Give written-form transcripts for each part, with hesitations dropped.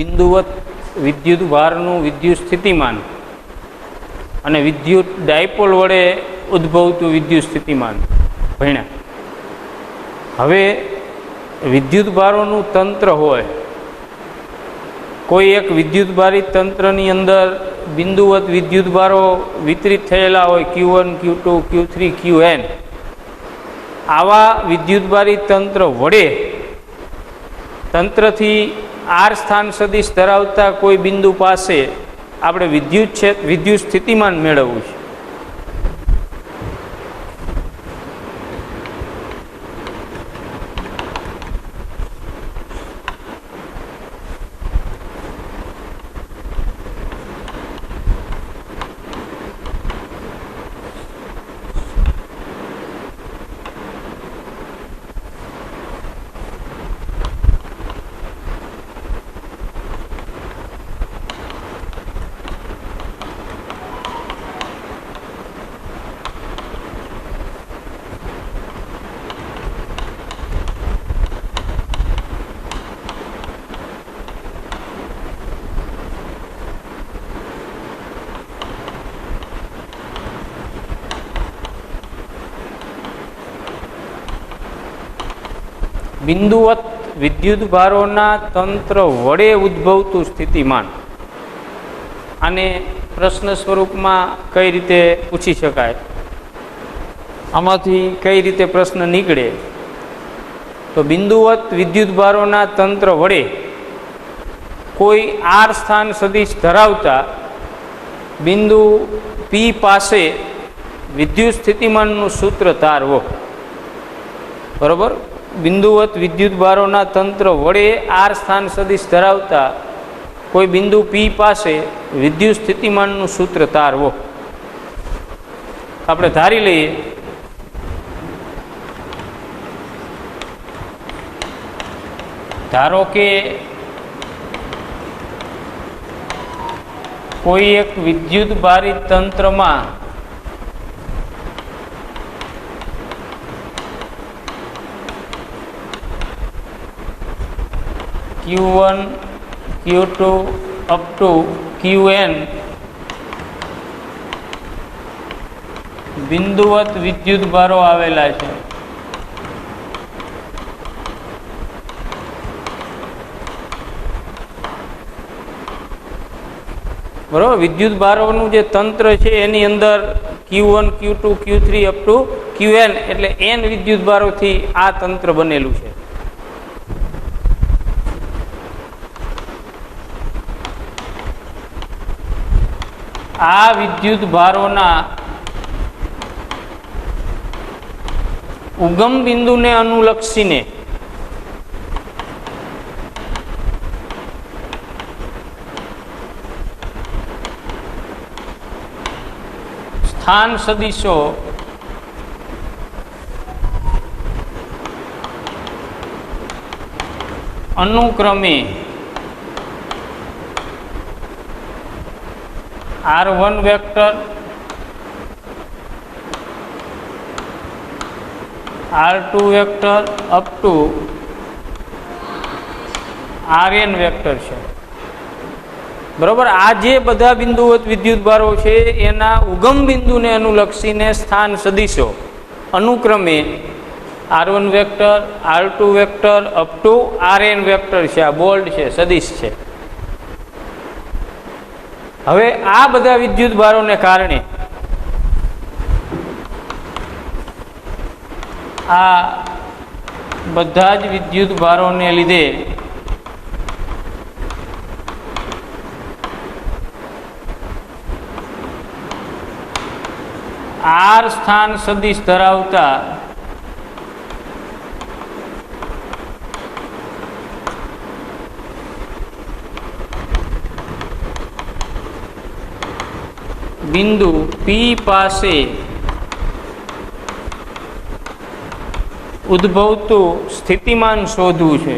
બિંદુવત વિદ્યુત ભારનું વિદ્યુત સ્થિતિમાન અને વિદ્યુત ડાયપોલ વડે ઉદ્ભવતું વિદ્યુત સ્થિતિમાન ભણ્યા. હવે વિદ્યુત ભારોનું તંત્ર હોય, કોઈ એક વિદ્યુત ભારિત તંત્રની અંદર બિંદુવત વિદ્યુત ભારો વિતરિત થયેલા હોય, Q1, Q2, Q3, Qn. આવા વિદ્યુત ભારિત તંત્ર વડે તંત્રથી આર સ્થાન સદિશ ધરાવતા કોઈ બિંદુ પાસે આપણે વિદ્યુત સ્થિતિમાન મેળવવું છે. બિંદુવત વિદ્યુત ભારોના તંત્ર વડે ઉદ્ભવતું સ્થિતિમાન, આને પ્રશ્ન સ્વરૂપમાં કઈ રીતે પૂછી શકાય, આમાંથી કઈ રીતે પ્રશ્ન નીકળે? તો બિંદુવત વિદ્યુત ભારોના તંત્ર વડે કોઈ આર સ્થાન સદિશ ધરાવતા બિંદુ પી પાસે વિદ્યુત સ્થિતિમાનનું સૂત્ર તારવો. બરોબર? બિંદુવત વિદ્યુત ભારોના તંત્ર વડે આર સ્થાન સદિશ ધરાવતા કોઈ બિંદુ પી પાસે વિદ્યુત સ્થિતિમાનનું સૂત્ર તારવો. આપણે ધારી લઈએ ધારો કે કોઈ એક વિદ્યુત ભારિત તંત્રમાં Q1, Q2 up to Qn બિંદુવત વિદ્યુત ભારો આવેલા છે. બરોબર? વિદ્યુત ભારોનું જે તંત્ર છે એની અંદર Q1, Q2, Q3 up to Qn એટલે n વિદ્યુત ભારોથી આ તંત્ર બનેલું છે. આ વિદ્યુત ભારોના ઉગમ બિંદુને અનુલક્ષીને સ્થાન સદિશો અનુક્રમે R1 vector, R2 vector up to Rn vector છે. બરોબર? આ જે બધા બિંદુવત વિદ્યુત ભારો છે એના ઉગમ બિંદુને અનુલક્ષીને સ્થાન સદિશો અનુક્રમે R1 vector, R2 vector up to Rn vector છે. આ બોલ્ડ છે, સદિશ છે. હવે આ બધા વિદ્યુત ભારોને કારણે આ બધા જ વિદ્યુત ભારોને લીધે આર સ્થાન સદિશ ધરાવતા બિંદુ પી પાસે ઉદ્ભવતું સ્થિતિમાન શોધવું છે.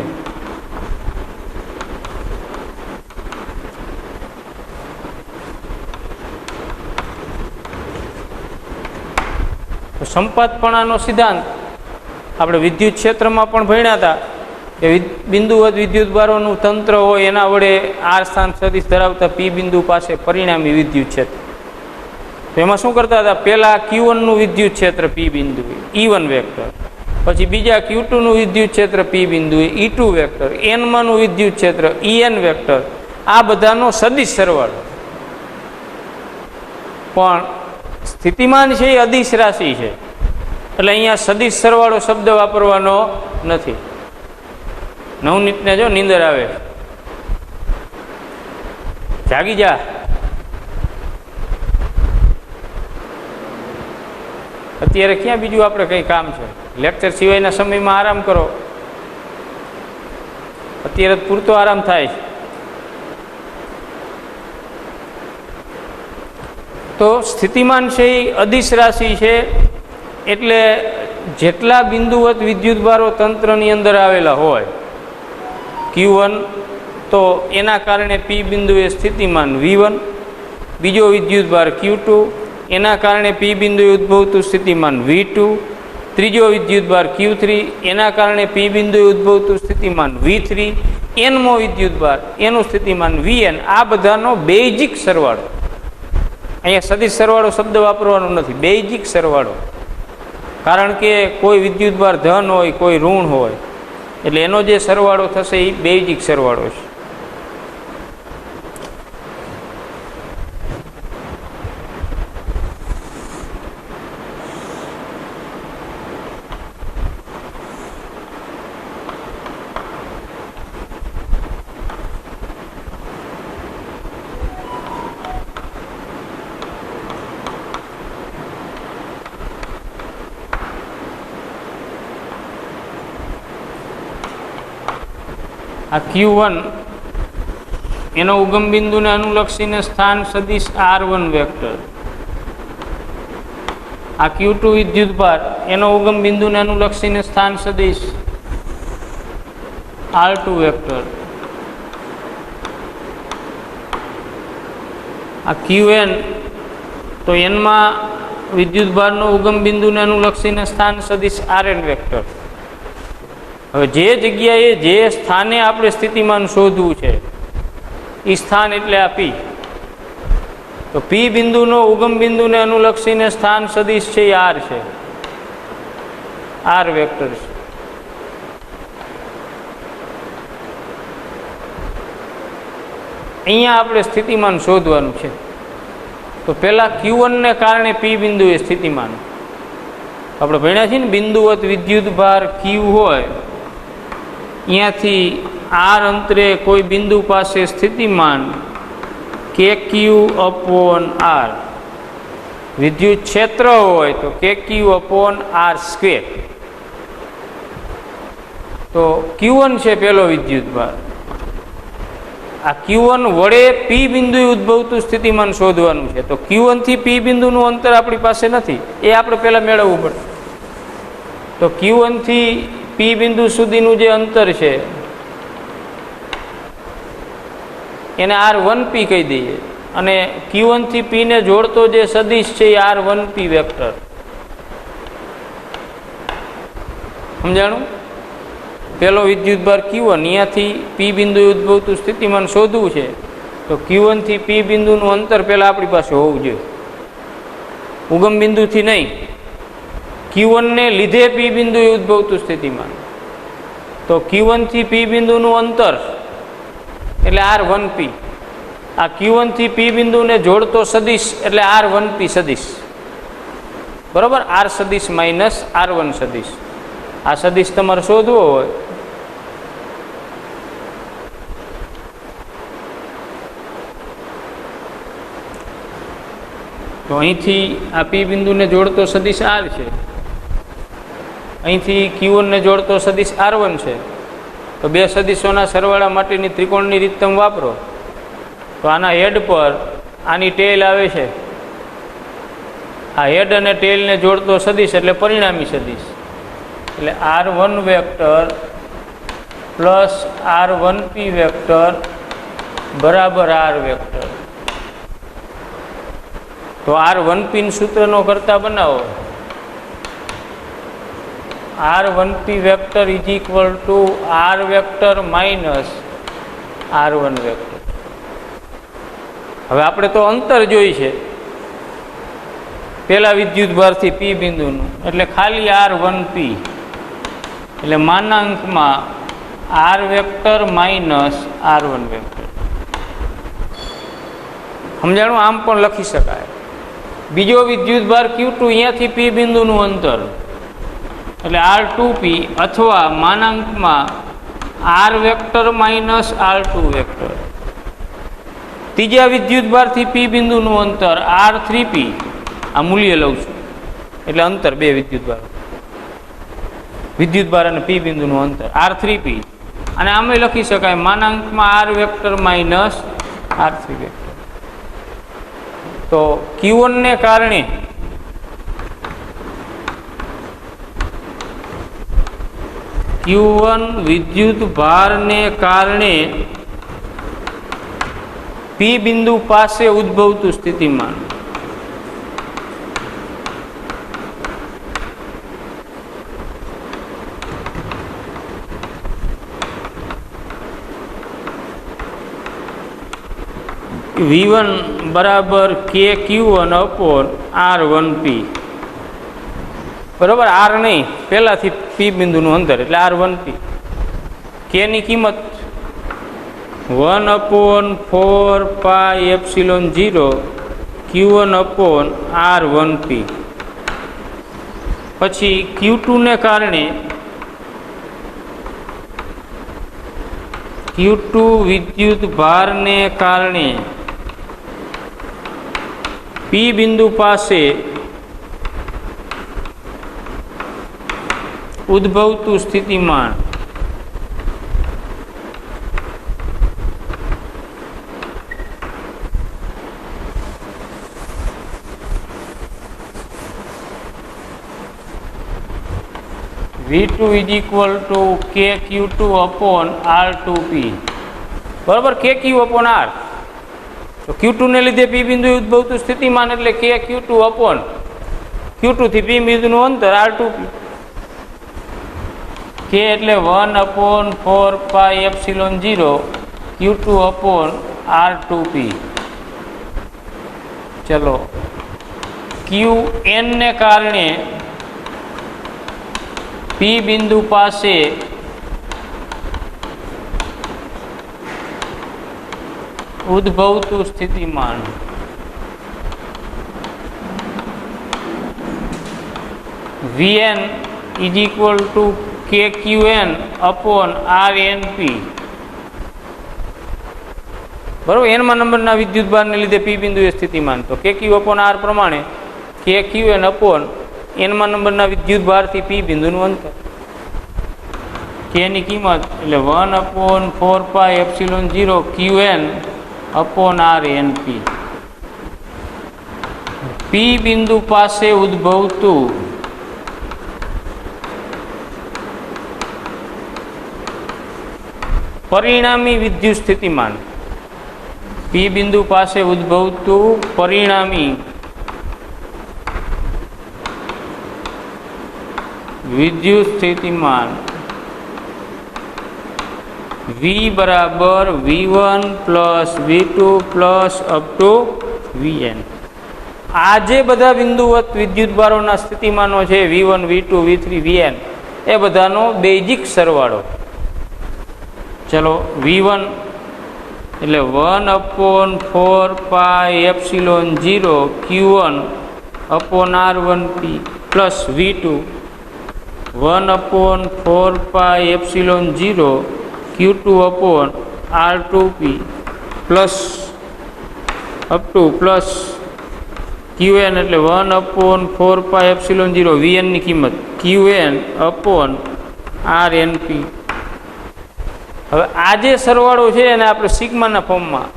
સંપાતપણાનો સિદ્ધાંત આપણે વિદ્યુત ક્ષેત્રમાં પણ ભણ્યા હતા કે બિંદુવત વિદ્યુતભારોનું તંત્ર હોય એના વડે આર સ્થાન સદિશ ધરાવતા પી બિંદુ પાસે પરિણામી વિદ્યુત ક્ષેત્ર. તો એમાં શું કરતા હતા? પહેલાં Q1નું વિદ્યુત ક્ષેત્ર પી બિંદુએ E1 વેક્ટર, પછી બીજા Q2નું વિદ્યુત ક્ષેત્ર પી બિંદુએ E2 વેક્ટર, N-માંનું વિદ્યુત ક્ષેત્ર En વેક્ટર, આ બધાનો સદિશ સરવાળો. પણ સ્થિતિમાન છે એ અદિશ રાશિ છે, એટલે અહીંયા સદિશ સરવાળો શબ્દ વાપરવાનો નથી. નવનીતને જો નીંદર આવે, જાગી જા. અત્યારે ક્યાં બીજું આપણે કંઈ કામ છે? લેક્ચર સિવાયના સમયમાં આરામ કરો. અત્યારે પૂરતો આરામ થાય છે. તો સ્થિતિમાન છે એ અદિશ રાશિ છે, એટલે જેટલા બિંદુવત વિદ્યુતભારો તંત્રની અંદર આવેલા હોય Q1, તો એના કારણે પી બિંદુએ સ્થિતિમાન V1, બીજો વિદ્યુતભાર Q2, એના કારણે પી બિંદુએ ઉદ્ભવતું સ્થિતિમાન V2, ત્રીજો વિદ્યુતભાર Q3, એના કારણે પી બિંદુએ ઉદ્ભવતું સ્થિતિમાન V3, N-મો વિદ્યુતભાર એનું સ્થિતિમાન Vn. આ બધાનો બેઝિક સરવાળો. અહીંયા સદિશ સરવાળો શબ્દ વાપરવાનો નથી, બેઝિક સરવાળો. કારણ કે કોઈ વિદ્યુતભાર ધન હોય, કોઈ ઋણ હોય, એટલે એનો જે સરવાળો થશે એ બેઝિક સરવાળો છે. આ Q1 એનો ઉગમ બિંદુને અનુલક્ષીને સ્થાન સદિશ R1 વેક્ટર. આ Q2 વિદ્યુતભાર એનો ઉગમ બિંદુને અનુલક્ષીને સ્થાન સદિશ R2 વેક્ટર. આ Qn તો એનમાં વિદ્યુતભારનો ઉગમ બિંદુને અનુલક્ષીને સ્થાન સદિશ Rn વેક્ટર. હવે જે જગ્યાએ જે સ્થાને આપણે સ્થિતિમાન શોધવું છે એ સ્થાન એટલે આ પી. તો પી બિંદુનો ઉગમ બિંદુને અનુલક્ષીને સ્થાન સદિશ છે એ આર છે, આર વેક્ટર છે. અહીંયા આપણે સ્થિતિમાન શોધવાનું છે. તો પહેલા Q1 ને કારણે પી બિંદુ એ સ્થિતિમાન આપણે ભણ્યા છીએ ને, બિંદુવત વિદ્યુતભાર Q હોય, અહીંયાથી આર અંતરે કોઈ બિંદુ પાસે સ્થિતિમાન KQ/R. વિદ્યુત ક્ષેત્ર હોય તો KQ/R². તો Q1 છે પહેલો વિદ્યુતભાર. આ Q1 વડે પી બિંદુએ ઉદ્ભવતું સ્થિતિમાન શોધવાનું છે. તો Q1 થી પી બિંદુનું અંતર આપણી પાસે નથી, એ આપણે પહેલા મેળવવું પડે. તો Q1 થી પી બિંદુ સુધીનું જે અંતર છે એને R1P કહી દઈએ, અને Q1 થી P ને જોડતો જે સદિશ છે એ R1P વેક્ટર. સમજાણું? પેલો વિદ્યુતભાર Q1, અહીંયાથી પી બિંદુએ ઉદ્ભવતું સ્થિતિમાન શોધવું છે, તો Q1 થી પી બિંદુનું અંતર પહેલા આપણી પાસે હોવું જોઈએ, ઉગમ બિંદુથી નહીં. Q1 ને લીધે પી બિંદુએ ઉદ્ભવતું સ્થિતિમાન. તો Q1 થી પી બિંદુનું અંતર એટલે R1P. આ Q1 થી પી બિંદુને જોડતો સદિશ એટલે R1P સદિશ. બરોબર? R સદિશ માઇનસ R1 સદિશ. આ સદિશ તમારે શોધવો હોય તો અહીંથી આ પી બિંદુને જોડતો સદિશ R છે, અહીંથી Q1 ને જોડતો સદિશ R1 છે. તો બે સદિશોના સરવાળા માટેની ત્રિકોણની રીત તમે વાપરો તો આના હેડ પર આની ટેલ આવે છે. આ હેડ અને ટેલને જોડતો સદિશ એટલે પરિણામી સદિશ, એટલે R1 vector plus R1P vector બરાબર R વેક્ટર. તો R1P સૂત્રનો કરતા બનાવો r1p vector is equal to r vector minus r1 vector. હવે આપણે તો અંતર જોઈ છે પેલા વિદ્યુતભારથી પી બિંદુનું, એટલે ખાલી r1p એટલે માનાંકમાં r vector minus r1 vector. સમજાણું? આમ પણ લખી શકાય. બીજો વિદ્યુતભાર Q2 અહીંયાથી પી બિંદુનું અંતર એટલે r2p અથવા માનાંકમાં r vector minus r2 vector. ત્રીજા વિદ્યુતભારથી પી બિંદુનું અંતર r3p, આ મૂલ્ય લઉં છું એટલે અંતર બે વિદ્યુતભાર અને પી બિંદુનું અંતર r3p, અને આમે લખી શકાય માનાંકમાં r vector minus r3 vector. તો Q1 ને કારણે Q1 વિદ્યુતભારને કારણે પી બિંદુ પાસે ઉદ્ભવતું સ્થિતિમાન V1 બરાબર KQ1 અપોન R1p. બરાબર, R નહીં, પહેલાથી પી બિંદુનું અંતર એટલે R1p. K ની કિંમત 1/4πε0 Q1 અપોન R1p. પછી Q2 ને કારણે Q2 વિદ્યુત ભારને કારણે પી બિંદુ પાસે ઉદ્ભવતું સ્થિતિમાન V2 is equal to KQ2 upon R2p. બરાબર, KQ upon R. તો Q2 ને લીધે પી બિંદુ ઉદ્ભવતું સ્થિતિમાન એટલે KQ2 upon Q2 થી પી બિંદુનું અંતર R2p. K એટલે 1/4πε0 Q2 upon R2p. ચલો, Qn ને કારણે પી બિંદુ પાસે ઉદ્ભવતું સ્થિતિમાન Vn is equal to KQn upon RNP. બરોબર, એનમાં નંબરના વિદ્યુતભારને લીધે પી બિંદુ એ સ્થિતિમાન, તો KQ upon R પ્રમાણે KQn upon એનમાં નંબરના વિદ્યુતભારથી પી બિંદુનું અંતર. K ની કિંમત એટલે 1/4πε0 Qn upon RNP. પી બિંદુ પાસે ઉદ્ભવતું પરિણામી વિદ્યુત સ્થિતિમાન, પી બિંદુ પાસે ઉદ્ભવતું પરિણામી વિદ્યુત સ્થિતિમાન V બરાબર V1 plus V2 plus up to Vn. આ જે બધા બિંદુવત વિદ્યુતભારોના સ્થિતિમાનો છે V1, V2, V3, Vn, એ બધાનો બેઝિક સરવાળો. ચલો, V1 એટલે 1/4πε0 Q1 upon R1p plus V2 1/4πε0 Q2 upon R2p plus up to plus Qn એટલે 1/4πε0 Vn ની કિંમત Qn upon RNP. હવે આ જે સરવાળો છે એને આપણે સિગ્માના ફોર્મમાં,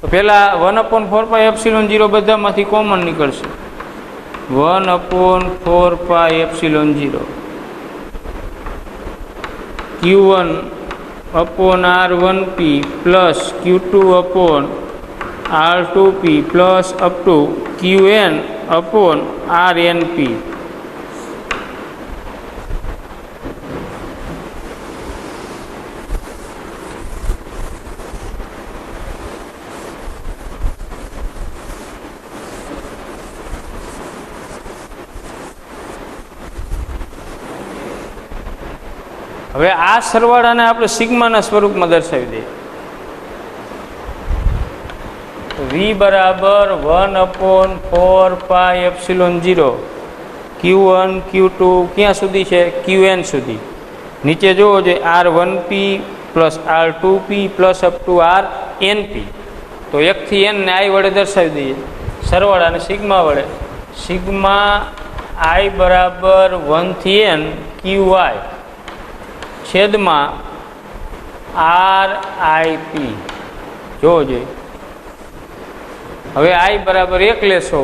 તો પહેલા 1/4πε0 બધામાંથી કોમન નીકળશે, 1/4πε0 Q1 upon R1p plus Q2 upon R2p plus up to Qn upon RNP. હવે આ સરવાળાને આપણે સિગ્માના સ્વરૂપમાં દર્શાવી દઈએ. V બરાબર 1/4πε0 Q1 Q2 ક્યાં સુધી છે? Qn સુધી. નીચે જોવો જોઈએ R1P plus R2P plus up to RNP. તો 1 થી n ને I વડે દર્શાવી દઈએ સરવાળાને સિગ્મા વડે. સિગ્મા I બરાબર 1 થી n QI છેદમાં RIP જોવો જોઈએ. હવે I બરાબર 1 લેશો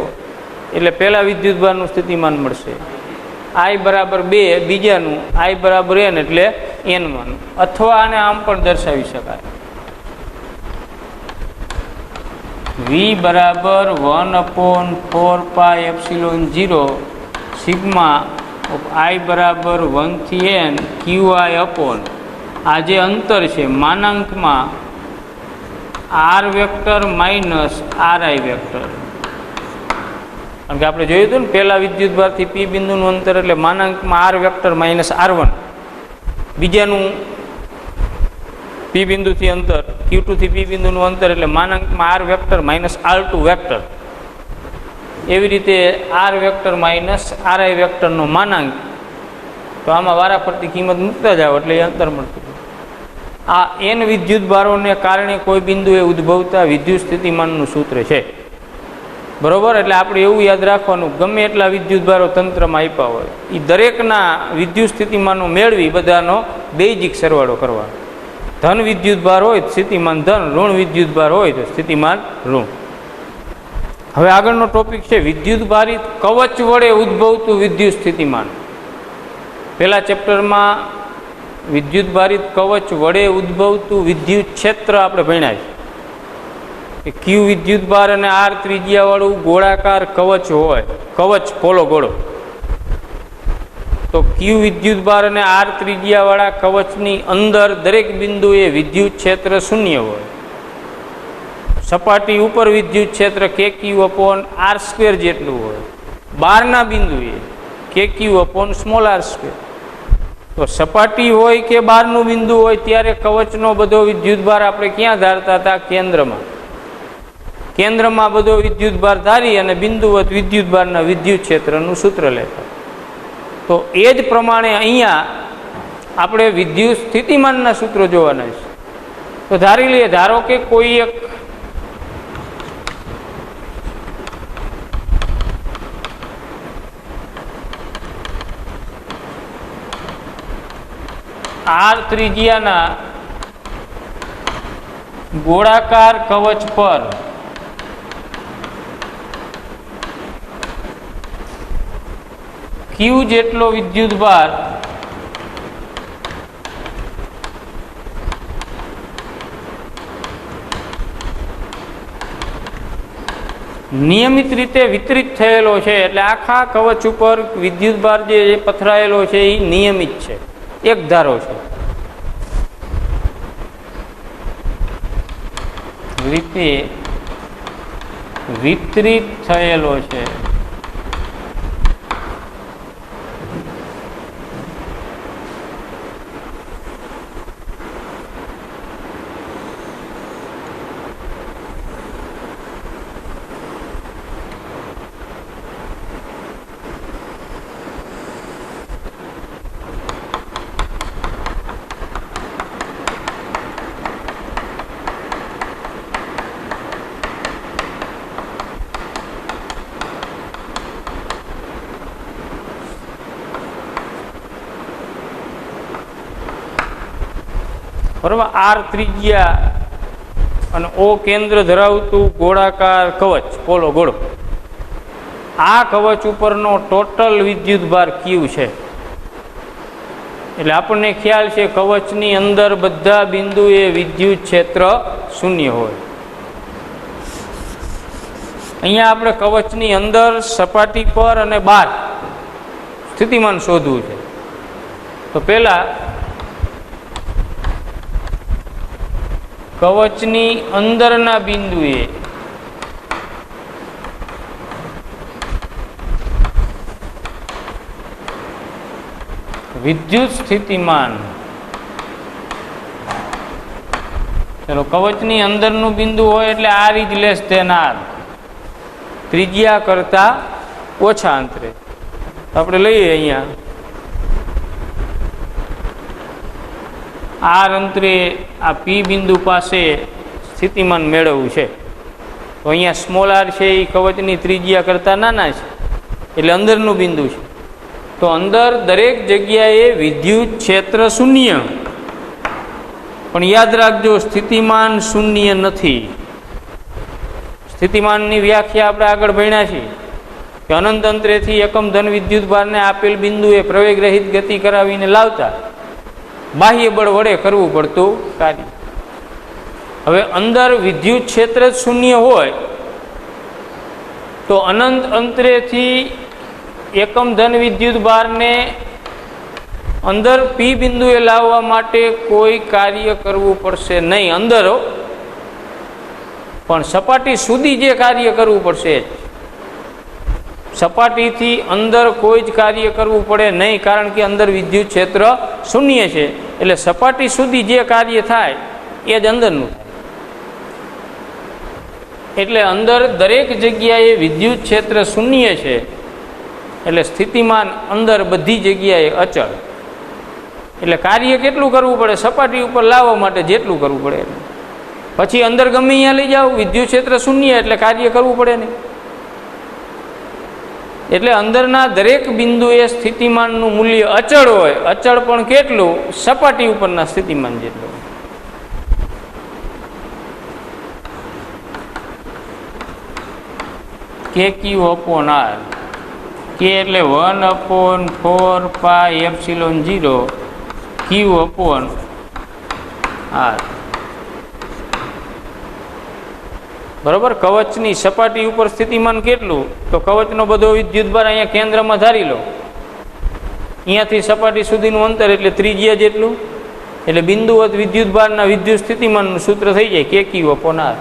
એટલે પહેલા વિદ્યુતભારનું સ્થિતિમાન મળશે. I બરાબર 2 બીજાનું, I બરાબર n એટલે n1. અથવા આને આમ પણ દર્શાવી શકાય. V બરાબર 1/4πε0 સિગ્મા I બરાબર 1 થી n QI અપોન આ જે અંતર છે માનાંકમાં R vector minus RI vector. કારણ કે આપણે જોયું હતું ને પહેલા વિદ્યુતભારથી P બિંદુનું અંતર એટલે માનાંકમાં R વેક્ટર માઇનસ R1. બીજાનું P બિંદુથી અંતર Q2 થી P બિંદુનું અંતર એટલે માનાંકમાં R vector minus R2 vector. એવી રીતે R વેક્ટર માઇનસ RI વેક્ટરનો માનાંક. તો આમાં વારાફરતી કિંમત મૂકતા જાઓ એટલે એ અંતર મળતું. આ n વિદ્યુતભારોને કારણે કોઈ બિંદુએ ઉદ્ભવતા વિદ્યુત સ્થિતિમાનનું સૂત્ર છે. બરોબર? એટલે આપણે એવું યાદ રાખવાનું, ગમે એટલા વિદ્યુતભારો તંત્રમાં આપ્યા હોય એ દરેકના વિદ્યુત સ્થિતિમાનો મેળવી બધાનો બેઝિક સરવાળો કરવાનો. ધન વિદ્યુતભાર હોય તો સ્થિતિમાન ધન, ઋણ વિદ્યુતભાર હોય તો સ્થિતિમાન ઋણ. હવે આગળનો ટોપિક છે વિદ્યુતભારિત કવચ વડે ઉદ્ભવતું વિદ્યુત સ્થિતિમાન. પહેલા ચેપ્ટરમાં વિદ્યુતભારિત કવચ વડે ઉદ્ભવતું વિદ્યુત ક્ષેત્ર આપણે ભણ્યા છે કે Q વિદ્યુતભાર અને R ત્રિજ્યાવાળું ગોળાકાર કવચ હોય, કવચ પોલો ગોળો. તો Q વિદ્યુતભાર અને R ત્રિજ્યાવાળા કવચની અંદર દરેક બિંદુએ વિદ્યુત ક્ષેત્ર શૂન્ય હોય. સપાટી ઉપર વિદ્યુત ક્ષેત્ર KQ અપોન R² જેટલું હોય. બહારના બિંદુએ KQ અપોન સ્મોલ r². તો સપાટી હોય કે બહારનું બિંદુ હોય ત્યારે કવચનો બધો વિદ્યુતભાર આપણે ક્યાં ધારતા હતા? કેન્દ્રમાં. કેન્દ્રમાં બધો વિદ્યુતભાર ધારી અને બિંદુવત વિદ્યુતભારના વિદ્યુત ક્ષેત્રનું સૂત્ર લેતા. તો એ જ પ્રમાણે અહીંયા આપણે વિદ્યુત સ્થિતિમાનના સૂત્રો જોવાના છે. તો ધારી લઈએ, ધારો કે કોઈ એક R ત્રિજ્યાના ગોળાકાર કવચ પર Q જેટલો વિદ્યુતભાર નિયમિત રીતે વિતરિત થયેલો છે. એટલે આખા કવચ ઉપર વિદ્યુતભાર જે પથરાયેલો છે એ નિયમિત છે, એક ધારો છે. રીતે વિતરિત થયેલો છે. બરાબર? R ત્રિજ્યા અને O કેન્દ્ર ધરાવતું ગોળાકાર કવચ પોલો ગોળો. આ કવચ ઉપરનો ટોટલ વિદ્યુતભાર Q છે. એટલે આપણને ખ્યાલ છે કવચની અંદર બધા બિંદુએ વિદ્યુત ક્ષેત્ર શૂન્ય હોય. અહીંયા આપણે કવચની અંદર, સપાટી પર અને બહાર સ્થિતિમાન શોધવું છે. તો પહેલા કવચની અંદરના બિંદુએ વિદ્યુત સ્થિતિમાન ચલો, કવચની અંદરનું બિંદુ હોય એટલે R is less than R, ત્રિજ્યા કરતા ઓછા અંતરે. આપણે લઈએ અહીંયા આર અંતરે આ પી બિંદુ પાસે સ્થિતિમાન મેળવવું છે, તો અહીંયા સ્મોલ આર છે એ કવચની ત્રિજ્યા કરતાં નાના છે એટલે અંદરનું બિંદુ છે. તો અંદર દરેક જગ્યાએ વિદ્યુત ક્ષેત્ર શૂન્ય, પણ યાદ રાખજો સ્થિતિમાન શૂન્ય નથી. સ્થિતિમાનની વ્યાખ્યા આપણે આગળ ભણ્યા છીએ કે અનંત અંતરેથી એકમ ધન વિદ્યુત ભારને આપેલ બિંદુએ પ્રવેગ રહિત ગતિ કરાવીને લાવતા બાહ્ય બળ વડે કરવું પડતું કાર્ય. હવે અંદર વિદ્યુત ક્ષેત્ર જ શૂન્ય હોય તો અનંત અંતરેથી એકમ ધન વિદ્યુત ભારને અંદર પી બિંદુએ લાવવા માટે કોઈ કાર્ય કરવું પડશે નહીં અંદર, પણ સપાટી સુધી જે કાર્ય કરવું પડશે. સપાટીથી અંદર કોઈ જ કાર્ય કરવું પડે નહીં, કારણ કે અંદર વિદ્યુત ક્ષેત્ર શૂન્ય છે એટલે સપાટી સુધી જે કાર્ય થાય એ જ અંદરનું થાય. એટલે અંદર દરેક જગ્યાએ વિદ્યુત ક્ષેત્ર શૂન્ય છે એટલે સ્થિતિમાન અંદર બધી જગ્યાએ અચળ. એટલે કાર્ય કેટલું કરવું પડે? સપાટી ઉપર લાવવા માટે જેટલું કરવું પડે. પછી અંદર ગમે અહીંયા લઈ જાઓ, વિદ્યુત ક્ષેત્ર શૂન્ય એટલે કાર્ય કરવું પડે નહીં. એટલે અંદરના દરેક બિંદુએ સ્થિતિમાનનું મૂલ્ય અચળ હોય. અચળ પણ કેટલું? સપાટી ઉપરના સ્થિતિમાન જેટલું. કે ક્યુ અપોન આર, કે એટલે 1/4πε0 ક્યુ અપોન આર. બરોબર. કવચની સપાટી ઉપર સ્થિતિમાન કેટલું? તો કવચનો બધો વિદ્યુતભાર અહીંયા કેન્દ્રમાં ધારી લો, અહીંયાથી સપાટી સુધીનું અંતર એટલે ત્રિજ્યા જેટલું, એટલે બિંદુવત વિદ્યુતભારના વિદ્યુત સ્થિતિમાનનું સૂત્ર થઈ જાય કે ક્યુ અપોન આર.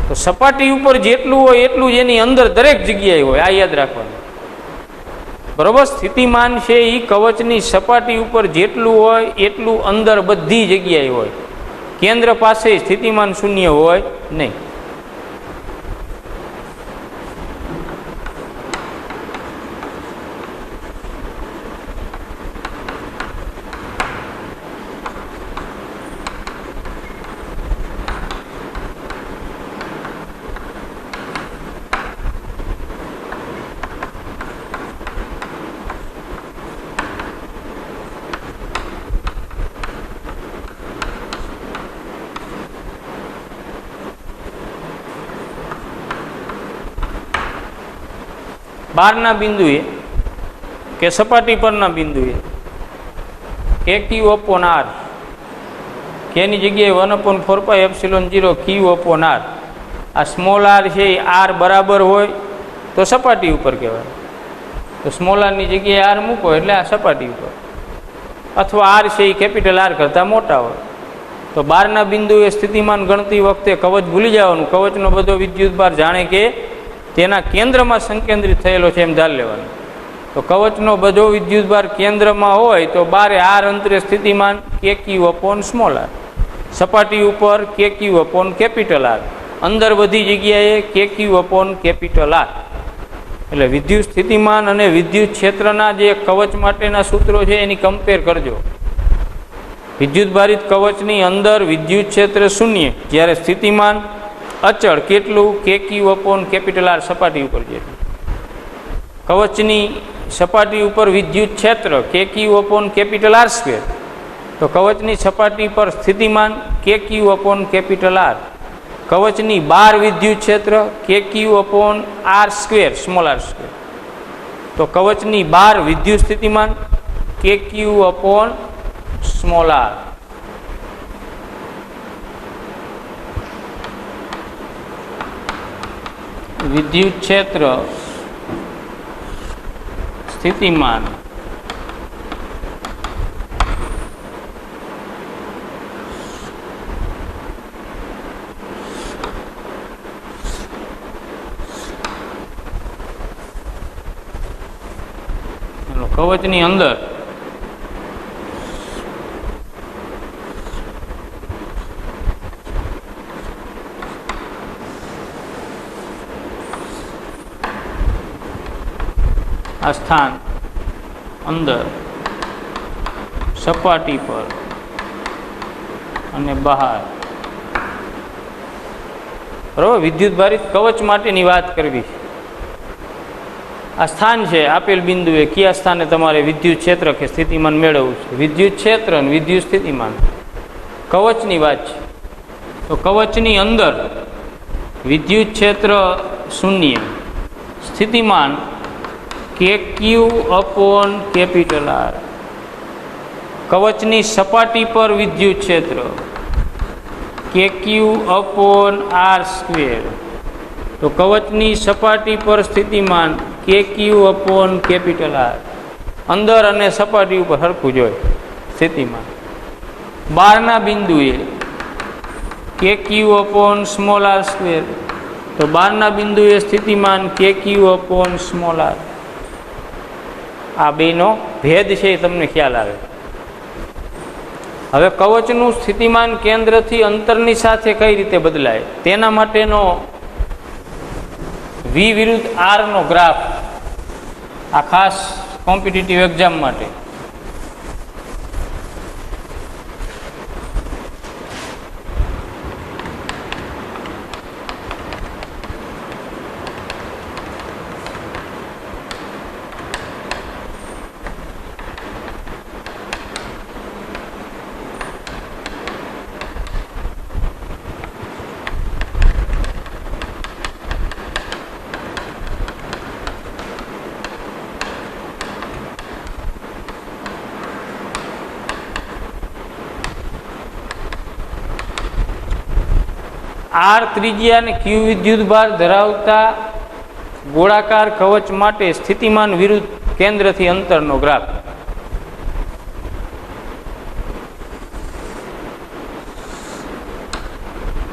તો સપાટી ઉપર જેટલું હોય એટલું જ એની અંદર દરેક જગ્યાએ હોય, આ યાદ રાખવાનું. બરોબર. સ્થિતિમાન છે એ કવચની સપાટી ઉપર જેટલું હોય એટલું અંદર બધી જગ્યાએ હોય. કેન્દ્ર પાસે સ્થિતિમાન શૂન્ય હોય નહીં. બહારના બિંદુએ કે સપાટી પરના બિંદુએ કે ક્યુ અપોન આર, કેની જગ્યાએ 1/4πε0 ક્યુ અપોન આર. આ સ્મોલ આર છે એ આર બરાબર હોય તો સપાટી ઉપર કહેવાય. તો સ્મોલ આરની જગ્યાએ આર મૂકો એટલે આ સપાટી ઉપર, અથવા આર છે એ કેપિટલ આર કરતાં મોટા હોય. તો બહારના બિંદુએ સ્થિતિમાન ગણતી વખતે કવચ ભૂલી જવાનું. કવચનો બધો વિદ્યુતભાર જાણે કે તેના કેન્દ્રમાં સંકેન્દ્રિત થયેલો છે એમ ધારી લેવાનું. તો કવચનો બધો વિદ્યુતભાર કેન્દ્રમાં હોય તો બારે આર અંતરે સ્થિતિમાન કે ક્યુ અપોન સ્મોલ આર, સપાટી ઉપર કે ક્યુ અપોન કેપિટલ આર, અંદર બધી જગ્યાએ કે ક્યુ અપોન કેપિટલ આર. એટલે વિદ્યુત સ્થિતિમાન અને વિદ્યુત ક્ષેત્રના જે કવચ માટેના સૂત્રો છે એની કમ્પેર કરજો. વિદ્યુતભારિત કવચની અંદર વિદ્યુત ક્ષેત્ર શૂન્ય, જ્યારે સ્થિતિમાન અચળ કેટલું? કે ક્યુ અપોન કેપિટલ આર, સપાટી ઉપર જેટલું. કવચની સપાટી ઉપર વિદ્યુત ક્ષેત્ર કે Q upon capital R square, તો કવચની સપાટી પર સ્થિતિમાન કે ક્યુ અપોન કેપિટલ આર. કવચની બહાર વિદ્યુત ક્ષેત્ર કે Q upon R square, small R square. તો કવચની બહાર વિદ્યુત સ્થિતિમાન કે ક્યુ અપોન સ્મોલ આર. વિદ્યુત ક્ષેત્ર સ્થિતિમાન કવચની અંદર આ સ્થાન અંદર, સપાટી પર અને બહાર. બરાબર, વિદ્યુત ભારિત કવચ માટેની વાત કરવી છે. આ સ્થાન છે આપેલ બિંદુએ, કયા સ્થાને તમારે વિદ્યુત ક્ષેત્ર કે સ્થિતિમાન મેળવવું છે. વિદ્યુત ક્ષેત્ર અને વિદ્યુત સ્થિતિમાન કવચની વાત છે. તો કવચની અંદર વિદ્યુત ક્ષેત્ર શૂન્ય, સ્થિતિમાન KQ/R. કવચની સપાટી પર વિદ્યુત ક્ષેત્ર KQ/R². તો કવચની સપાટી પર સ્થિતિમાન KQ/R. અંદર અને સપાટી ઉપર સરખું જોઈએ સ્થિતિમાન. બહારના બિંદુએ KQ/r². તો બહારના બિંદુએ સ્થિતિમાન KQ/r. આ બેનો ભેદ છે એ તમને ખ્યાલ આવે. હવે કવચનું સ્થિતિમાન કેન્દ્રથી અંતરની સાથે કઈ રીતે બદલાય તેના માટેનો V વિરુદ્ધ R નો ગ્રાફ આ ખાસ કોમ્પિટિટિવ એક્ઝામ માટે. R ત્રિજ્યા અને Q વિદ્યુતભાર ધરાવતા ગોળાકાર કવચ માટે સ્થિતિમાન વિરુદ્ધ કેન્દ્રથી અંતરનો ગ્રાફ.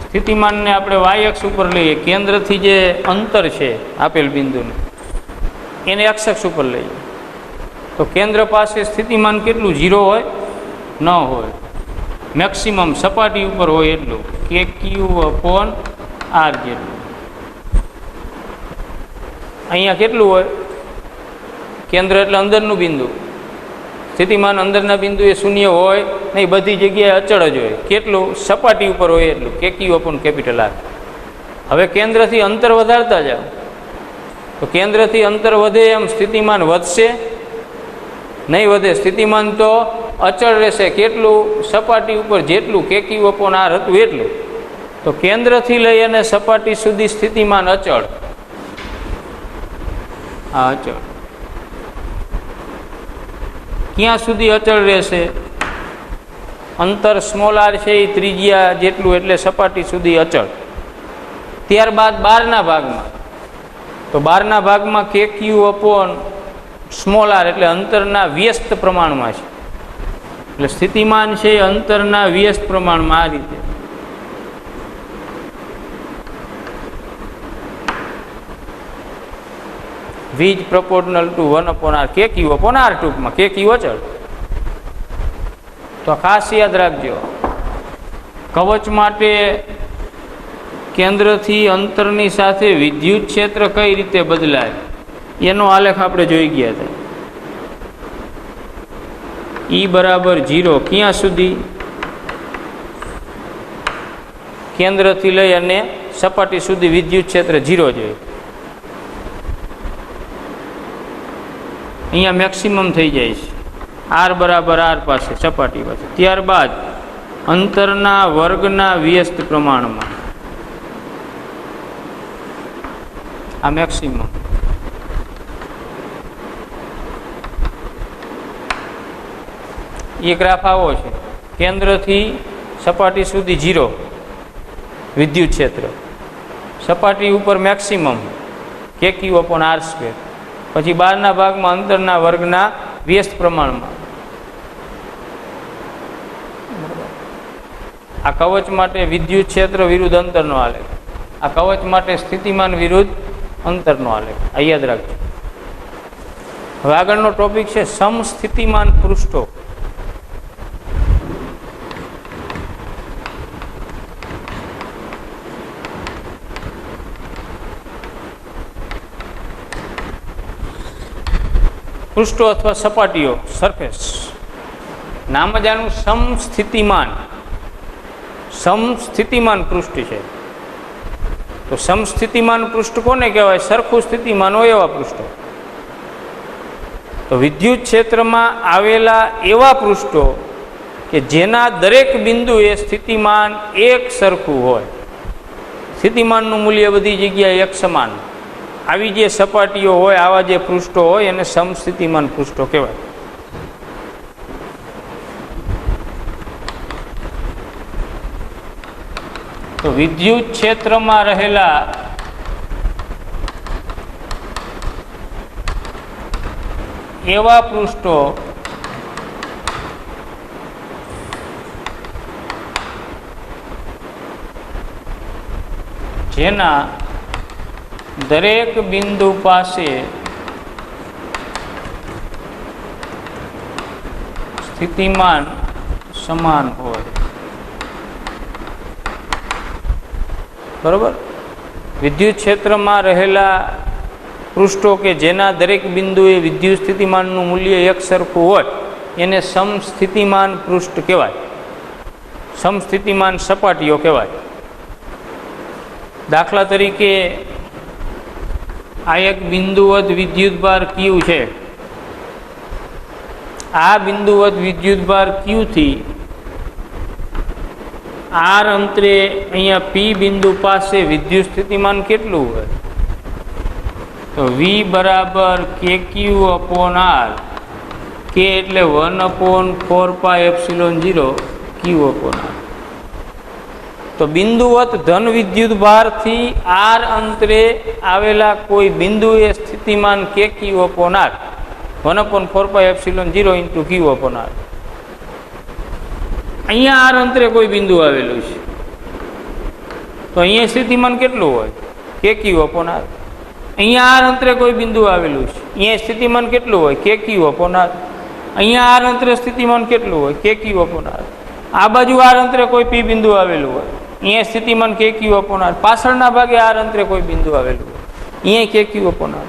સ્થિતિમાનને આપણે y અક્ષ ઉપર લઈએ, કેન્દ્રથી જે અંતર છે આપેલ બિંદુને એને x અક્ષ ઉપર લઈએ, તો કેન્દ્ર પાસે સ્થિતિમાન કેટલું? 0 હોય? ન હોય. મેક્સિમમ સપાટી ઉપર હોય એટલું KQ/R જેટલું. અહીંયા કેટલું હોય? કેન્દ્ર એટલે અંદરનું બિંદુ. સ્થિતિમાન અંદરના બિંદુએ શૂન્ય હોય નહીં, બધી જગ્યાએ અચળ જ હોય. કેટલું? સપાટી ઉપર હોય એટલું KQ/R. હવે કેન્દ્રથી અંતર વધારતા જાઓ તો કેન્દ્રથી અંતર વધે એમ સ્થિતિમાન વધશે? નહીં વધે. સ્થિતિમાન તો અચળ રહેશે. કેટલું? સપાટી ઉપર જેટલું KQ/R હતું એટલું. તો કેન્દ્રથી લઈ અને સપાટી સુધી સ્થિતિમાન અચળ. આ અચળ ક્યાં સુધી અચળ રહેશે? અંતર r છે એ ત્રિજ્યા જેટલું એટલે સપાટી સુધી અચળ. ત્યારબાદ બહારના ભાગમાં, તો બહારના ભાગમાં KQ/r એટલે અંતરના વ્યસ્ત પ્રમાણમાં છે. એટલે સ્થિતિમાન છે અંતરના વ્યસ્ત પ્રમાણમાં. આ રીતે V is proportional to 1/r. KQ/R ટૂંકમાં. KQ અચળ. તો ખાસ યાદ રાખજો, કવચ માટે કેન્દ્રથી અંતરની સાથે વિદ્યુત ક્ષેત્ર કઈ રીતે બદલાય એનો આલેખ આપણે જોઈ ગયા હતા. E = 0 ક્યાં સુધી? કેન્દ્રથી લઈ અને સપાટી સુધી વિદ્યુત ક્ષેત્ર 0 જોઈએ. અહીંયા મેક્સિમમ થઈ જાય છે R = R પાસે, સપાટી પાસે. ત્યારબાદ અંતરના વર્ગના વ્યસ્ત પ્રમાણમાં આ મેક્સિમમ. એ ગ્રાફ આવો છે. કેન્દ્રથી સપાટી સુધી 0 વિદ્યુત ક્ષેત્ર, સપાટી ઉપર મેક્સિમમ KQ/R², પછી બહારના ભાગમાં અંતરના વર્ગના વ્યસ્ત પ્રમાણમાં. આ કવચ માટે વિદ્યુત ક્ષેત્ર વિરુદ્ધ અંતરનો આલેખ. આ કવચ માટે સ્થિતિમાન વિરુદ્ધ અંતરનો આલેખ. આ યાદ રાખજો. હવે આગળનો ટોપિક છે સમસ્થિતિમાન પૃષ્ઠો. પૃષ્ઠો અથવા સપાટીઓ, સરફેસ, નામ જ આનું સમસ્થિતિમાન પૃષ્ઠ છે. તો સમસ્થિતિમાન પૃષ્ઠ કોને કહેવાય? સરખું સ્થિતિમાન હોય એવા પૃષ્ઠો. તો વિદ્યુત ક્ષેત્રમાં આવેલા એવા પૃષ્ઠો કે જેના દરેક બિંદુએ સ્થિતિમાન એક સરખું હોય, સ્થિતિમાનનું મૂલ્ય બધી જગ્યાએ એક સમાન, આવી જે સપાટીઓ હોય, આવા જે પૃષ્ઠો હોય એને સમસ્થિતિમાન પૃષ્ઠો કહેવાય. તો વિદ્યુત ક્ષેત્રમાં રહેલા એવા પૃષ્ઠો જેના દરેક બિંદુ પાસે સ્થિતિમાન સમાન હોય. બરોબર? વિદ્યુત ક્ષેત્રમાં રહેલા પૃષ્ઠો કે જેના દરેક બિંદુએ વિદ્યુત સ્થિતિમાનનું મૂલ્ય એક સરખું હોય એને સમસ્થિતિમાન પૃષ્ઠ કહેવાય, સમસ્થિતિમાન સપાટીઓ કહેવાય. દાખલા તરીકે આ એક બિંદુવત વિદ્યુતભાર ક્યુ છે. આ બિંદુવત વિદ્યુતભાર ક્યુ થી આર અંતરે અહીંયા પી બિંદુ પાસે વિદ્યુત સ્થિતિમાન કેટલું હોય? તો વી બરાબર કે ક્યુ અપોન આર. કે એટલે 1/4πε0 ક્યુ અપોન આર. તો બિંદુવત ધન વિદ્યુત ભારથી આર અંતરે આવેલા કોઈ બિંદુએ સ્થિતિમાન કે ક્યુ અપોન આર 1/4πε0 ઇન્ટુ ક્યુ અપોન આર. અહીંયા આર અંતરે કોઈ બિંદુ આવેલું છે તો અહીંયા સ્થિતિમાન કેટલું હોય? કે ક્યુ અપોન આર. અહીંયા આર અંતરે કોઈ બિંદુ આવેલું છે, અહીંયા સ્થિતિમાન કેટલું હોય? કે ક્યુ અપોન આર. અહીંયા આર અંતરે સ્થિતિમાન કેટલું હોય? કે ક્યુ અપોન આર. આ બાજુ આર અંતરે કોઈ પી બિંદુ આવેલું હોય, અહીંયા સ્થિતિમાન કે ક્યુ અપોન આર. પાછળના ભાગે આર અંતરે કોઈ બિંદુ આવેલું હોય, અહીંયા કે ક્યુ અપોન આર.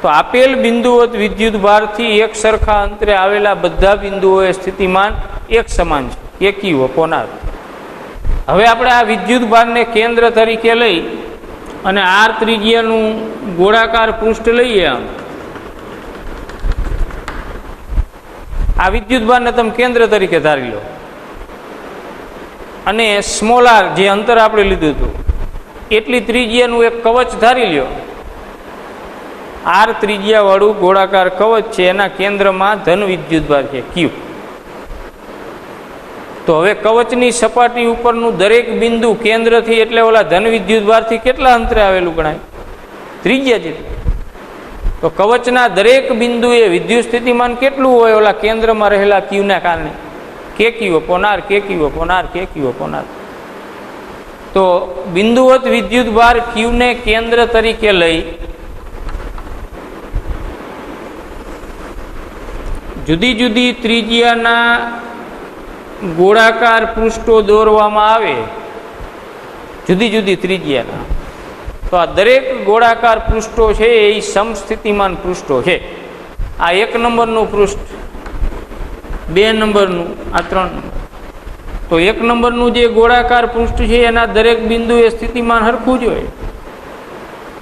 તો આપેલ બિંદુવત વિદ્યુત ભારથી એક સરખા અંતરે આવેલા બધા બિંદુઓએ સ્થિતિમાન એક સમાન છે, કે ક્યુ અપોન આર. હવે આપણે આ વિદ્યુત ભારને કેન્દ્ર તરીકે લઈ અને આર ત્રિજ્યાનું ગોળાકાર પૃષ્ઠ લઈએ. આ વિદ્યુત ભારને તમે કેન્દ્ર તરીકે ધારી લો અને સ્મોલ આર જે અંતર આપણે લીધું હતું એટલી ત્રિજ્યાનું એક કવચ ધારી લ્યો. આર ત્રિજ્યાવાળું ગોળાકાર કવચ છે, એના કેન્દ્રમાં ધન વિદ્યુતભાર છે ક્યુ. તો હવે કવચની સપાટી ઉપરનું દરેક બિંદુ કેન્દ્રથી એટલે ઓલા ધન વિદ્યુતભારથી કેટલા અંતરે આવેલું ગણાય? ત્રિજ્યા જેટલું. તો કવચના દરેક બિંદુએ વિદ્યુત સ્થિતિમાન કેટલું હોય ઓલા કેન્દ્રમાં રહેલા ક્યુના કારણે? કે ક્યુ અપોન આર, કે ક્યુ અપોન આર, કે ક્યુ અપોન આર. તો બિંદુવત વિદ્યુતભાર ક્યુને કેન્દ્ર તરીકે લઈ જુદી જુદી ત્રિજ્યાના ગોળાકાર પૃષ્ઠો દોરવામાં આવે, જુદી જુદી ત્રિજ્યાના. તો આ દરેક ગોળાકાર પૃષ્ઠો છે એ સમસ્થિતિમાન પૃષ્ઠો છે. આ 1 નંબરનું પૃષ્ઠ, 2 નંબરનું, આ 3 નંબર. તો 1 નંબરનું જે ગોળાકાર પૃષ્ઠ છે એના દરેક બિંદુએ સ્થિતિમાન સરખું જ હોય,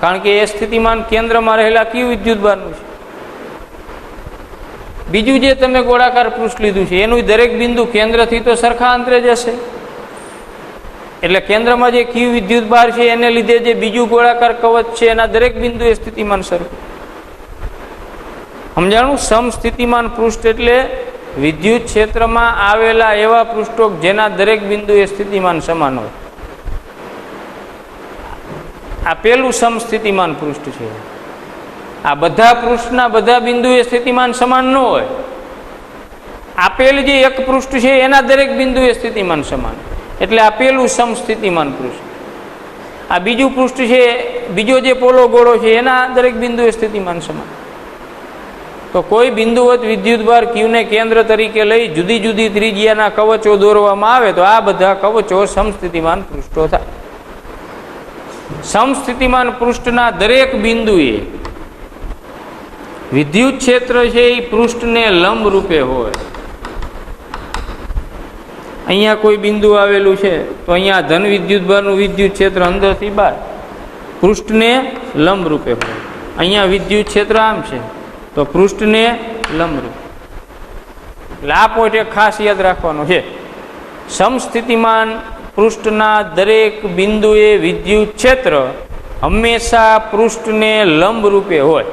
કારણ કે એ સ્થિતિમાન કેન્દ્રમાં રહેલા ક્યુ વિદ્યુતભારનું છે. બીજું જે તમે ગોળાકાર પૃષ્ઠ લીધું છે એનું દરેક બિંદુ કેન્દ્રથી તો સરખા અંતરે જ હશે, એટલે કેન્દ્રમાં જે ક્યુ વિદ્યુતભાર છે એને લીધે જે બીજું ગોળાકાર કવચ છે એના દરેક બિંદુએ સ્થિતિમાન સરખું. સમજાણું? સમસ્થિતિમાન પૃષ્ઠ એટલે વિદ્યુત ક્ષેત્રમાં આવેલા એવા પૃષ્ઠો જેના દરેક બિંદુએ સ્થિતિમાન સમાન હોય. આ પેલું સમસ્થિતિમાન પૃષ્ઠ છે. આ બધા પૃષ્ઠના બધા બિંદુએ સ્થિતિમાન સમાન ન હોય. આપેલ જે એક પૃષ્ઠ છે એના દરેક બિંદુએ સ્થિતિમાન સમાન, એટલે આ પેલું સમસ્થિતિમાન પૃષ્ઠ. આ બીજું પૃષ્ઠ છે, બીજો જે પોલો ગોળો છે એના દરેક બિંદુએ સ્થિતિમાન સમાન. તો કોઈ બિંદુવત વિદ્યુતભાર ક્યુને કેન્દ્ર તરીકે લઈ જુદી જુદી ત્રિજ્યાના કવચો દોરવામાં આવે તો આ બધા કવચો સમસ્થિતિમાન પૃષ્ઠો થાય. સમસ્થિતિમાન પૃષ્ઠના દરેક બિંદુએ વિદ્યુત ક્ષેત્ર છે એ પૃષ્ઠને લંબ રૂપે હોય. અહીંયા કોઈ બિંદુ આવેલું છે તો અહીંયા ધન વિદ્યુતભારનું વિદ્યુત ક્ષેત્ર અંદરથી બહાર પૃષ્ઠને લંબ રૂપે હોય. અહીંયા વિદ્યુત ક્ષેત્ર આમ છે તો પૃષ્ઠને લંબ રૂપે. એટલે આ પોઈન્ટ એક ખાસ યાદ રાખવાનો છે. સમસ્થિતિમાન પૃષ્ઠના દરેક બિંદુએ વિદ્યુત ક્ષેત્ર હંમેશા પૃષ્ઠને લંબ રૂપે હોય.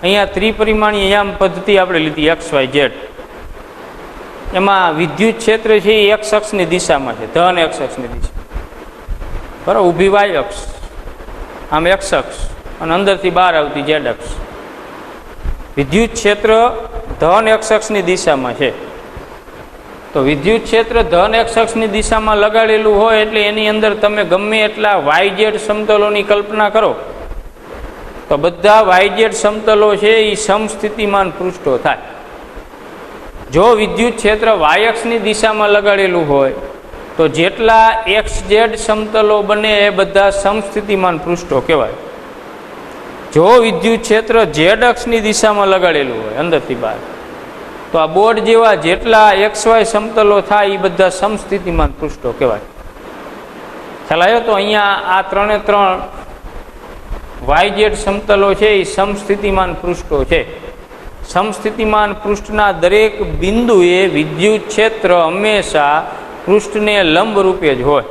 અહીંયા ત્રિપરિમાણીય યામ પદ્ધતિ આપણે લીધી XYZ. એમાં વિદ્યુત ક્ષેત્ર છે એ એક્સ અક્ષની દિશામાં છે, ધન એક્સ અક્ષની દિશા, બરાબર. ઊભી વાય અક્ષ, આમ એક્સ અક્ષ, અને અંદરથી બહાર આવતી ઝેડ અક્ષ. વિદ્યુત ક્ષેત્ર ધન એક્સ અક્ષની દિશામાં છે. તો વિદ્યુત ક્ષેત્ર ધન એક્સ અક્ષની દિશામાં લગાડેલું હોય એટલે એની અંદર તમે ગમે એટલા YZ સમતલોની કલ્પના કરો તો બધા YZ સમતલો છે એ સમસ્થિતિમાન પૃષ્ઠો થાય. જો વિદ્યુત ક્ષેત્ર વાય અક્ષની દિશામાં લગાડેલું હોય તો જેટલા XZ સમતલો બને એ બધા સમસ્થિતિમાન પૃષ્ઠો કહેવાય. જો વિદ્યુત ક્ષેત્ર Z અક્ષની દિશામાં લગાડેલું હોય અંદરથી બહાર તો આ બોર્ડ જેવા જેટલા XY સમતલો થાય એ બધા સમસ્થિતિમાન પૃષ્ઠો કહેવાય. ખ્યાલ આવ્યો? તો અહીંયા આ ત્રણે ત્રણ YZ સમતલો છે એ સમસ્થિતિમાન પૃષ્ઠો છે. સમસ્થિતિમાન પૃષ્ઠના દરેક બિંદુએ વિદ્યુત ક્ષેત્ર હંમેશા પૃષ્ઠને લંબ રૂપે જ હોય.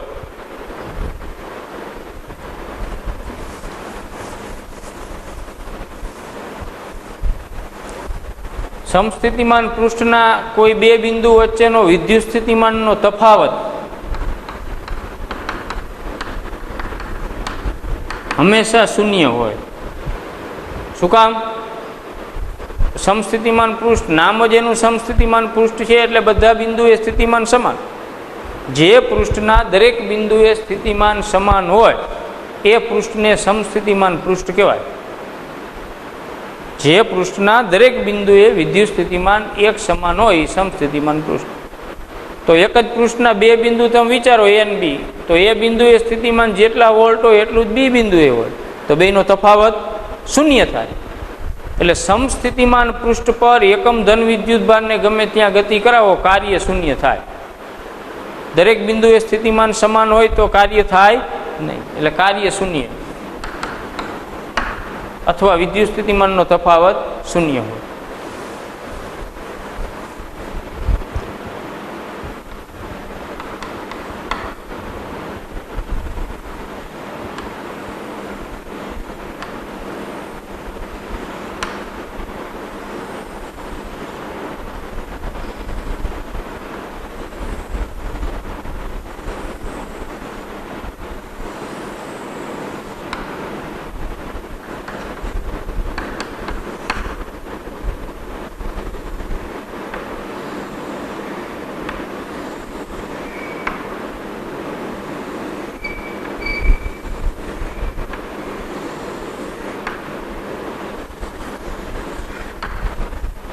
સમસ્થિતિમાન પૃષ્ઠના કોઈ બે બિંદુ વચ્ચેનો વિદ્યુત સ્થિતિમાનનો તફાવત હંમેશા શૂન્ય હોય. શું કામ? સમસ્થિતિમાન પૃષ્ઠ નામ જ એનું સમસ્થિતિમાન પૃષ્ઠ છે એટલે બધા બિંદુએ સ્થિતિમાન સમાન. જે પૃષ્ઠના દરેક બિંદુએ સ્થિતિમાન સમાન હોય એ પૃષ્ઠને સમસ્થિતિમાન પૃષ્ઠ કહેવાય. જે પૃષ્ઠના દરેક બિંદુએ વિદ્યુત સ્થિતિમાન એક સમાન હોય એ સમસ્થિતિમાન પૃષ્ઠ. તો એક જ પૃષ્ઠના બે બિંદુ તમે વિચારો A અને B, તો એ બિંદુએ સ્થિતિમાન જેટલા વોલ્ટ હોય એટલું જ બી બિંદુએ હોય તો બેનો તફાવત શૂન્ય થાય. એટલે સમસ્થિતિમાન પૃષ્ઠ પર એકમ ધન વિદ્યુત ભારને ગમે ત્યાં ગતિ કરાવો કાર્ય શૂન્ય થાય. દરેક બિંદુએ સ્થિતિમાન સમાન હોય તો કાર્ય થાય નહીં, એટલે કાર્ય શૂન્ય અથવા વિદ્યુત સ્થિતિમાનનો તફાવત શૂન્ય હોય.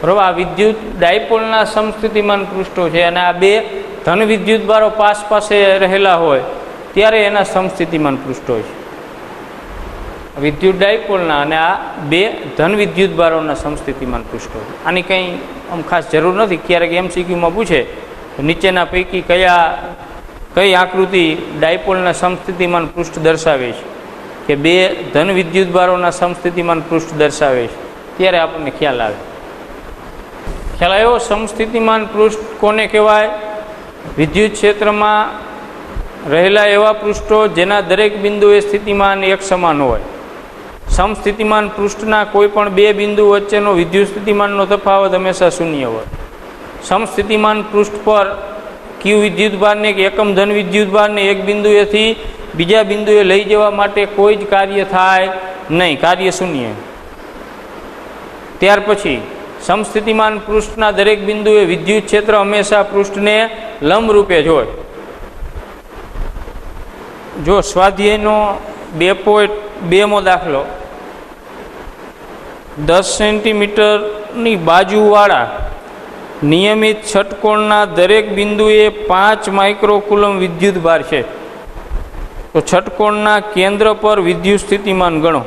બરાબર. આ વિદ્યુત ડાયપોલના સમસ્થિતિમાન પૃષ્ઠો છે અને આ બે ધન વિદ્યુત ભારો પાસે રહેલા હોય ત્યારે એના સમસ્થિતિમાન પૃષ્ઠો છે. વિદ્યુત ડાયપોલના અને આ બે ધન વિદ્યુત ભારોના સમસ્થિતિમાન પૃષ્ઠો. આની કંઈ આમ ખાસ જરૂર નથી. ક્યારેક MCQમાં પૂછે નીચેના પૈકી કઈ આકૃતિ ડાયપોલના સમસ્થિતિમાન પૃષ્ઠ દર્શાવે છે કે બે ધન વિદ્યુત ભારોના સમસ્થિતિમાન પૃષ્ઠ દર્શાવે છે, ત્યારે આપણને ખ્યાલ આવે. ખ્યાલ આવ્યો? સમસ્થિતિમાન પૃષ્ઠ કોને કહેવાય? વિદ્યુત ક્ષેત્રમાં રહેલા એવા પૃષ્ઠો જેના દરેક બિંદુએ સ્થિતિમાન એક સમાન હોય સમસ્થિતિમાન પૃષ્ઠના કોઈ પણ બે બિંદુ વચ્ચેનો વિદ્યુત સ્થિતિમાનનો તફાવત હંમેશા શૂન્ય હોય. સમસ્થિતિમાન પૃષ્ઠ પર ક્યુ વિદ્યુતભારને કે એકમ ધન વિદ્યુતભારને એક બિંદુએથી બીજા બિંદુએ લઈ જવા માટે કોઈ જ કાર્ય થાય નહીં, કાર્ય શૂન્ય. ત્યાર પછી સમસ્થિતિમાન પૃષ્ઠના દરેક બિંદુએ વિદ્યુત ક્ષેત્ર હંમેશા પૃષ્ઠને લંબરૂપે જ હોય. જો સ્વાધ્યાયનો 2.2મો દાખલો, 10 સેન્ટીમીટરની બાજુવાળા નિયમિત ષટકોણના દરેક બિંદુએ 5 માઇક્રોકુલમ વિદ્યુત ભાર છે. તો ષટકોણના કેન્દ્ર પર વિદ્યુત સ્થિતિમાન ગણો.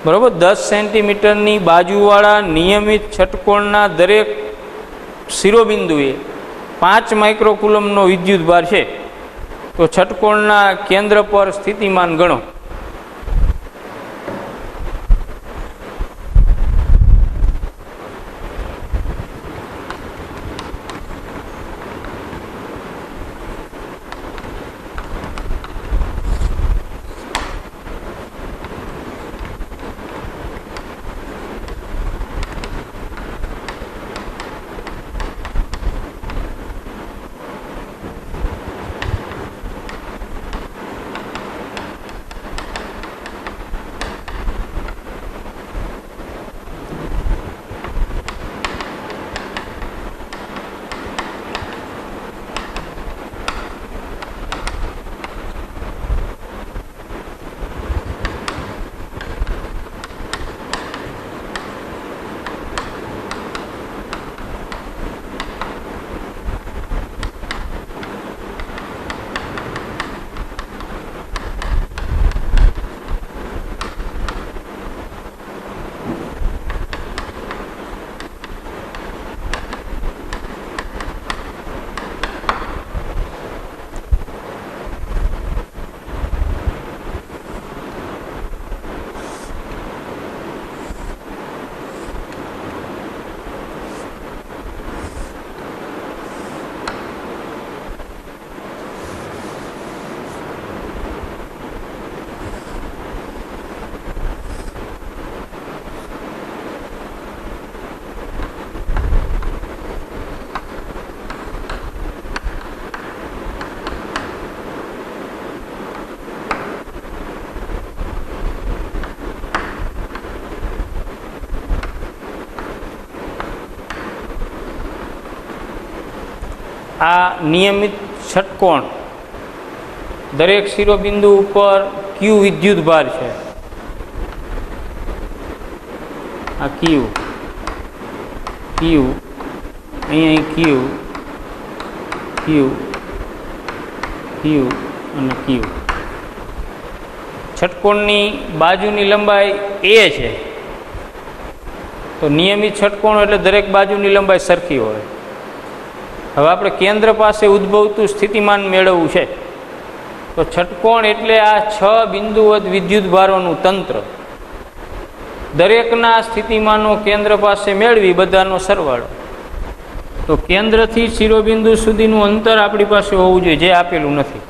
બરાબર, 10 સેન્ટીમીટરની બાજુવાળા નિયમિત ષટકોણના દરેક શિરોબિંદુએ 5 માઇક્રોકુલમનો વિદ્યુત ભાર છે. તો ષટકોણના કેન્દ્ર પર સ્થિતિમાન ગણો. આ નિયમિત ષટકોણ દરેક શિરોબિંદુ ઉપર ક્યુ વિદ્યુત ભાર છે. આ ક્યુ ક્યુ અહીં ક્યુ ક્યુ ક્યુ અને ક્યુ. ષટકોણની બાજુની લંબાઈ એ છે. તો નિયમિત ષટકોણ એટલે દરેક બાજુની લંબાઈ સરખી હોય. હવે આપણે કેન્દ્ર પાસે ઉદ્ભવતું સ્થિતિમાન મેળવવું છે. તો ષટકોણ એટલે આ 6 બિંદુવત વિદ્યુત ભારોનું તંત્ર. દરેકના સ્થિતિમાનો કેન્દ્ર પાસે મેળવી બધાનો સરવાળો. તો કેન્દ્રથી શિરોબિંદુ સુધીનું અંતર આપણી પાસે હોવું જોઈએ, જે આપેલું નથી.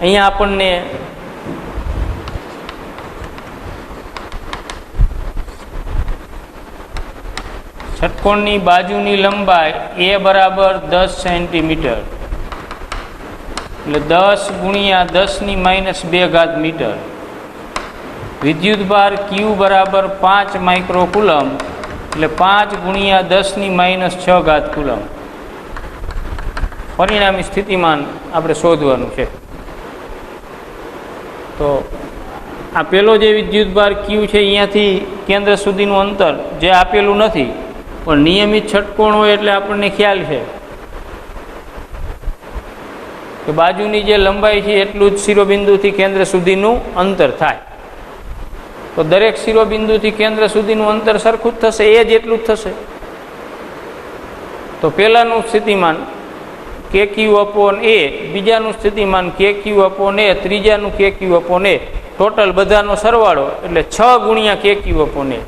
અહીંયા આપણને ષટકોણની બાજુની લંબાઈ એ બરાબર 10 સેન્ટીમીટર, એટલે 10 ગુણ્યા 10⁻² મીટર. વિદ્યુતભાર ક્યુ બરાબર 5 માઇક્રોકુલમ, એટલે 5 ગુણ્યા 10⁻6 કુલમ. પરિણામી સ્થિતિમાન આપણે શોધવાનું છે. તો આ પેલો જે વિદ્યુતભાર ક્યુ છે અહીંયાથી કેન્દ્ર સુધીનું અંતર જે આપેલું નથી, પણ નિયમિત ષટકોણ હોય એટલે આપણને ખ્યાલ છે કે બાજુની જે લંબાઈ છે એટલું જ શિરોબિંદુથી કેન્દ્ર સુધીનું અંતર થાય. તો દરેક શિરોબિંદુથી કેન્દ્ર સુધીનું અંતર સરખું જ થશે, એ જ એટલું જ થશે. તો પહેલાનું સ્થિતિમાન કે ક્યુ અપોન એ, બીજાનું સ્થિતિમાન કે ક્યુ અપોન એ, ત્રીજાનું કે ક્યુ અપોન એ, ટોટલ બધાનો સરવાળો એટલે 6 ગુણ્યા કે ક્યુ અપોન એ.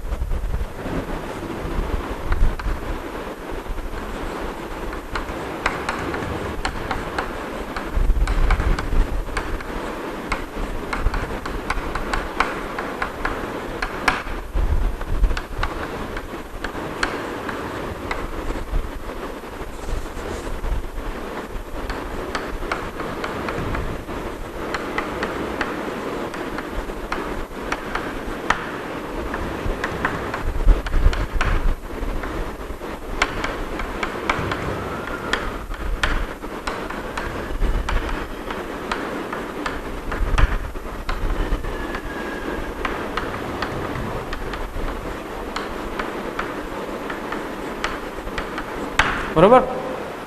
બરાબર.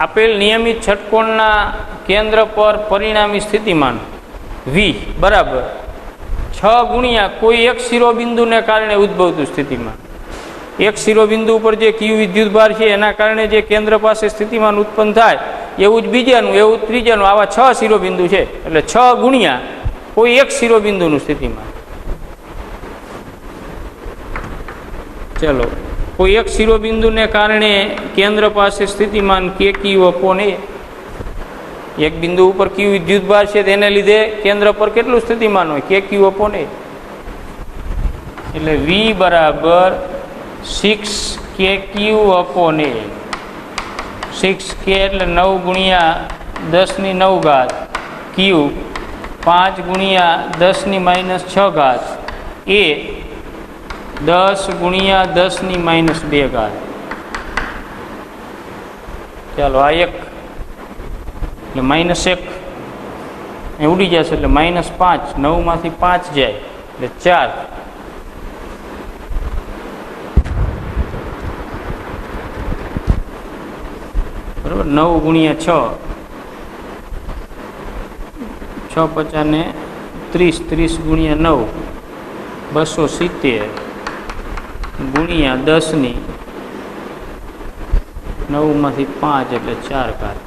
આપેલ નિયમિત ષટકોણના કેન્દ્ર પર પરિણામી સ્થિતિમાન વી બરાબર 6 ગુણ્યા કોઈ એક શિરોબિંદુને કારણે ઉદ્ભવતું સ્થિતિમાન. એક શિરોબિંદુ ઉપર જે ક્યુ વિદ્યુતભાર છે એના કારણે જે કેન્દ્ર પાસે સ્થિતિમાન ઉત્પન્ન થાય એવું જ બીજાનું, એવું જ ત્રીજાનું, આવા 6 શિરોબિંદુ છે એટલે 6 ગુણ્યા કોઈ એક શિરોબિંદુનું સ્થિતિમાન. ચલો, કોઈ એક શિરોબિંદુને કારણે કેન્દ્ર પાસે સ્થિતિમાન કે ક્યુ અપોન એ. એક બિંદુ ઉપર ક્યુ વિદ્યુતભાર છે તેને લીધે કેન્દ્ર પર કેટલું સ્થિતિમાન હોય? કે ક્યુ અપોન એ. એટલે વી બરાબર 6 કે ક્યુ અપોન એ. 6 કે એટલે 9 ગુણ્યા 10⁹ ઘાત ક્યુ 5 ગુણ્યા 10⁻6 ઘાત એ 10 ગુણ્યા 10⁻2 ઘાત. ચાલો આ એક એટલે -1 એ ઉડી જશે એટલે -5. 9 માંથી 5 જાય એટલે 4. બરાબર. 9 ગુણ્યા 6 6 50 ને 30. 30 ગુણ્યા 9 270 ગુણ્યા 10⁻9 માંથી 5 એટલે 4 ઘાત.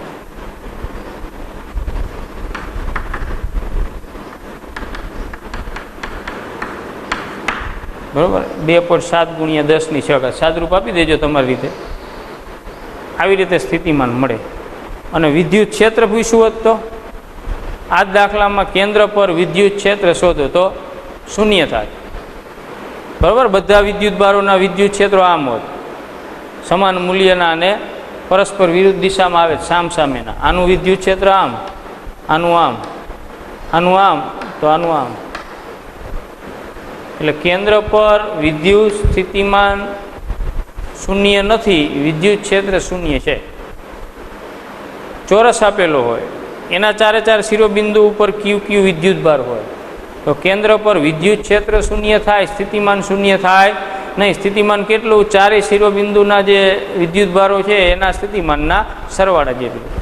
બરાબર. 2.7 ગુણ્યા 10⁶ ઘાત. સાદરૂપ આપી દેજો તમારી રીતે. આવી રીતે સ્થિતિમાન મળે. અને વિદ્યુત ક્ષેત્ર પૂછ્યું હોત તો આ દાખલામાં કેન્દ્ર પર વિદ્યુત ક્ષેત્ર શોધો તો શૂન્ય થાય. બરાબર. બધા વિદ્યુતભારોના વિદ્યુત ક્ષેત્રો આમ હોત, સમાન મૂલ્યના અને પરસ્પર વિરુદ્ધ દિશામાં આવે, સામસામેના. આનું વિદ્યુત ક્ષેત્ર આમ, આનું આમ, આનું આમ, તો આનું આમ. એટલે કેન્દ્ર પર વિદ્યુત સ્થિતિમાન શૂન્ય નથી, વિદ્યુત ક્ષેત્ર શૂન્ય છે. ચોરસ આપેલો હોય, એના 4 શિરોબિંદુ ઉપર ક્યુ ક્યુ વિદ્યુતભાર હોય તો કેન્દ્ર પર વિદ્યુત ક્ષેત્ર શૂન્ય થાય, સ્થિતિમાન શૂન્ય થાય નહીં. સ્થિતિમાન કેટલું? 4 શિરોબિંદુના જે વિદ્યુતભારો છે એના સ્થિતિમાનના સરવાળા જેટલું.